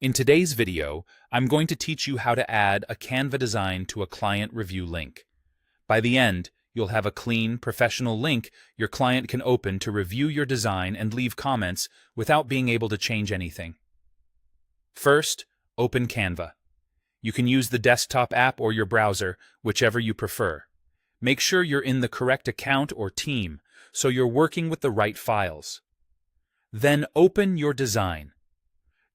In today's video, I'm going to teach you how to add a Canva design to a client review link. By the end, you'll have a clean, professional link your client can open to review your design and leave comments without being able to change anything. First, open Canva. You can use the desktop app or your browser, whichever you prefer. Make sure you're in the correct account or team, so you're working with the right files. Then open your design.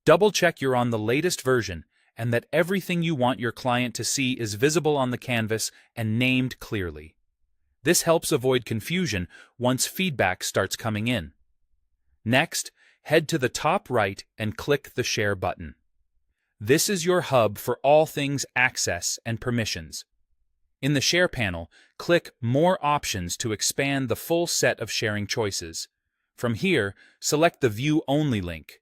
Double-check you're on the latest version and that everything you want your client to see is visible on the canvas and named clearly. This helps avoid confusion once feedback starts coming in. Next, head to the top right and click the Share button. This is your hub for all things access and permissions. In the Share panel, click More Options to expand the full set of sharing choices. From here, select the View Only link.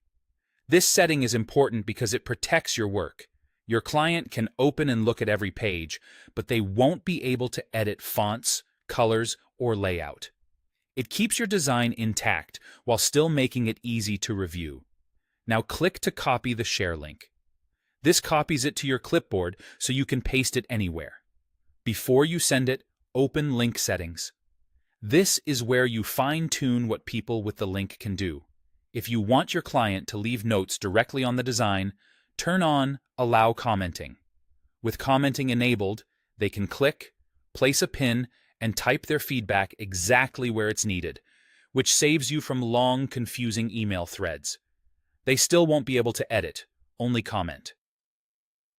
This setting is important because it protects your work. Your client can open and look at every page, but they won't be able to edit fonts, colors, or layout. It keeps your design intact while still making it easy to review. Now click to copy the share link. This copies it to your clipboard so you can paste it anywhere. Before you send it, open Link Settings. This is where you fine-tune what people with the link can do. If you want your client to leave notes directly on the design, turn on Allow Commenting. With commenting enabled, they can click, place a pin, and type their feedback exactly where it's needed, which saves you from long, confusing email threads. They still won't be able to edit, only comment.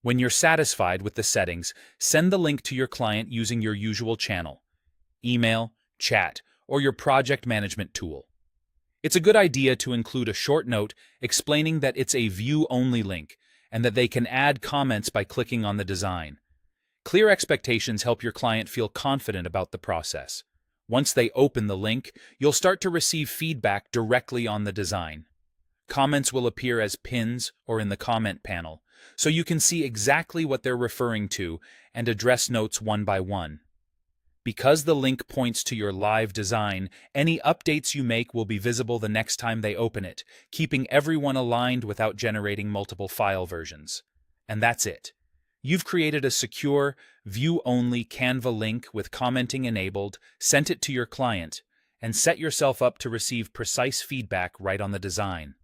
When you're satisfied with the settings, send the link to your client using your usual channel, email, chat, or your project management tool. It's a good idea to include a short note explaining that it's a view-only link and that they can add comments by clicking on the design. Clear expectations help your client feel confident about the process. Once they open the link, you'll start to receive feedback directly on the design. Comments will appear as pins or in the comment panel, so you can see exactly what they're referring to and address notes one by one. Because the link points to your live design, any updates you make will be visible the next time they open it, keeping everyone aligned without generating multiple file versions. And that's it. You've created a secure, view-only Canva link with commenting enabled, sent it to your client, and set yourself up to receive precise feedback right on the design.